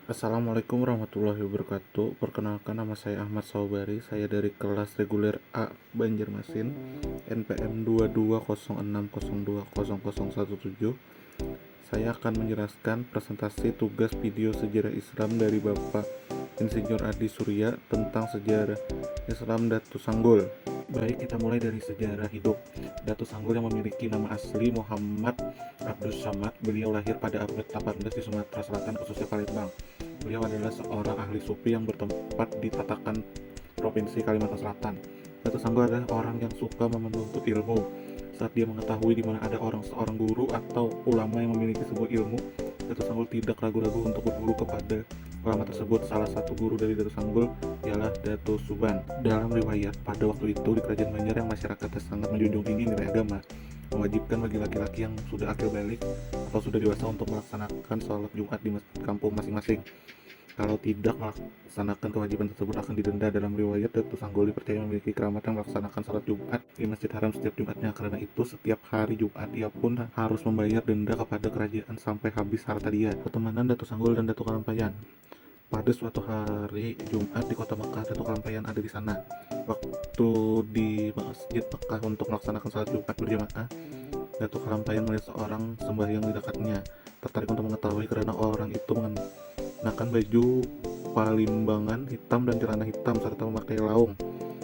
Assalamualaikum warahmatullahi wabarakatuh. Perkenalkan, nama saya Ahmad Saubari. Saya dari kelas reguler A Banjarmasin, NPM 2206020017. Saya akan menjelaskan presentasi tugas video sejarah Islam dari Bapak Insinyur Adi Surya tentang sejarah Islam Datu Sanggul. Baik, kita mulai dari sejarah hidup Datu Sanggul yang memiliki nama asli Muhammad Abdus Samad. Beliau lahir pada abad 18 di Sumatera Selatan, khususnya Palembang. Beliau adalah seorang ahli sufi yang bertempat di Tatakan, Provinsi Kalimantan Selatan. Datu Sanggul adalah orang yang suka menuntut ilmu. Saat dia mengetahui di mana ada seorang guru atau ulama yang memiliki sebuah ilmu, Datu Sanggul tidak ragu-ragu untuk berguru kepada ulama tersebut. Salah satu guru dari Datu Sanggul ialah Datu Suban. Dalam riwayat, pada waktu itu di Kerajaan Banjar yang masyarakatnya sangat menjunjung tinggi nilai agama, mewajibkan bagi laki-laki yang sudah akil balik atau sudah dewasa untuk melaksanakan sholat Jumat di kampung masing-masing. Kalau tidak melaksanakan kewajiban tersebut akan didenda. Dalam riwayat, Datu Sanggul dipercaya memiliki keramat yang melaksanakan sholat Jumat di Masjid Haram setiap Jumatnya. Karena itu, setiap hari Jumat ia pun harus membayar denda kepada kerajaan sampai habis harta dia. Pertemanan Datu Sanggul dan Datu Kalampayan. Pada suatu hari Jumat di kota Mekah, Datu Kalampayan ada di sana. Waktu di Masjid Mekah untuk melaksanakan sholat Jumat berjamaah, Datu Kalampayan melihat seorang sembahyang di dekatnya. Tertarik untuk mengetahui karena orang itu mengenakan baju palimbangan hitam dan celana hitam serta memakai laung.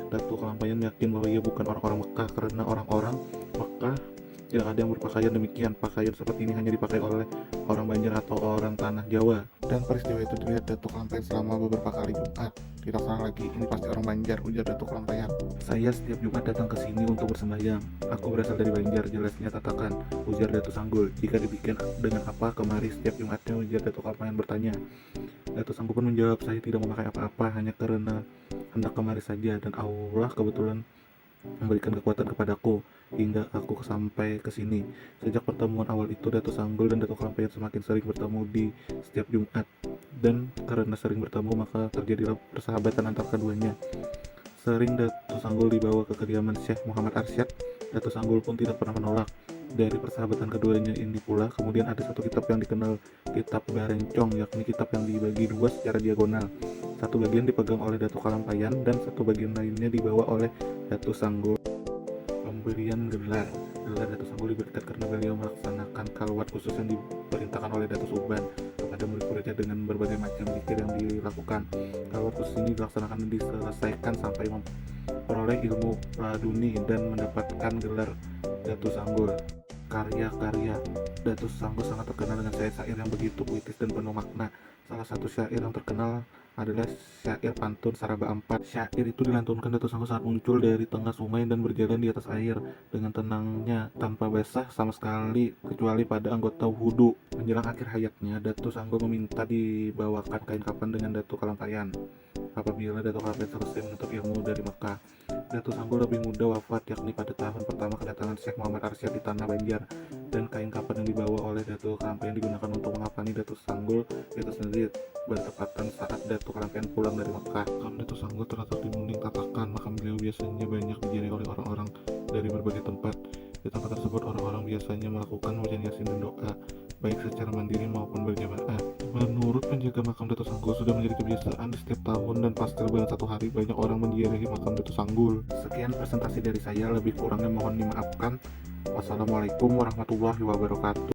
Datu Kalampayan yakin bahwa ia bukan orang-orang Mekah karena orang-orang Mekah tidak ada yang berpakaian demikian. Pakaian seperti ini hanya dipakai oleh orang Banjar atau orang tanah Jawa. Dan peristiwa itu dilihat Datu Kalampayan selama beberapa kali Jumat. Tidak salah lagi, ini pasti orang Banjar, ujar Datu Kalampayan. Saya setiap Jumat datang ke sini untuk bersembahyang. Aku berasal dari Banjar, jelasnya Tatakan, ujar Datu Sanggul. Jika dibikin dengan apa kemari setiap Jumatnya, ujar Datu Kalampayan bertanya. Datu Sanggul pun menjawab, saya tidak memakai apa-apa, hanya karena hendak kemari saja, dan Allah kebetulan memberikan kekuatan kepadaku hingga aku sampai ke sini. Sejak pertemuan awal itu, Datu Sanggul dan Datu Kalampayan semakin sering bertemu di setiap Jumat, dan karena sering bertemu maka terjadilah persahabatan antar keduanya. Sering Datu Sanggul dibawa ke kediaman Syekh Muhammad Arsyad. Datu Sanggul pun tidak pernah menolak. Dari persahabatan keduanya ini pula, kemudian ada satu kitab yang dikenal kitab Barencong, yakni kitab yang dibagi dua secara diagonal. Satu bagian dipegang oleh Datu Kalampayan dan satu bagian lainnya dibawa oleh Datu Sanggul. Pemberian gelar Datu Sanggul diberikan karena beliau melaksanakan kalwat khusus yang diperintahkan oleh Datu Suban kepada murid-muridnya dengan berbagai macam zikir yang dilakukan. Kalwat khusus ini dilaksanakan dan diselesaikan sampai memperoleh ilmu praduni dan mendapatkan gelar Datu Sanggul. Karya-karya Datu Sanggul sangat terkenal dengan syair-syair yang begitu puitis dan penuh makna. Salah satu syair yang terkenal adalah syair pantun Saraba Ampat. Syair itu dilantunkan Datu Sanggul saat muncul dari tengah sungai dan berjalan di atas air dengan tenangnya tanpa basah sama sekali kecuali pada anggota wudhu. Menjelang akhir hayatnya, Datu Sanggul meminta dibawakan kain kafan dengan Datu Kalampayan apabila Datu Kalampayan selesai menuntut ilmu dari Mekah. Datu Sanggul lebih muda wafat, yakni pada tahun pertama kedatangan Syekh Muhammad Arsyad di tanah Banjar, dan kain kafan yang dibawa oleh Datu Kalampayan digunakan untuk mengafani Datu Sanggul itu sendiri bertepatan saat Datu Kalampayan pulang dari Mekah. Makam Datu Sanggul terletak di Munding Tatakan. Makam beliau biasanya banyak diziarahi oleh orang-orang dari berbagai tempat. Di tempat tersebut orang-orang biasanya melakukan hujan yasin dan doa, baik secara mandiri maupun berjamaah. Menurut penjaga makam Datu Sanggul, sudah menjadi kebiasaan di setiap tahun dan pasti lebaran satu hari banyak orang menziarahi makam Datu Sanggul. Sekian presentasi dari saya, lebih kurangnya mohon dimaafkan. Wassalamualaikum warahmatullahi wabarakatuh.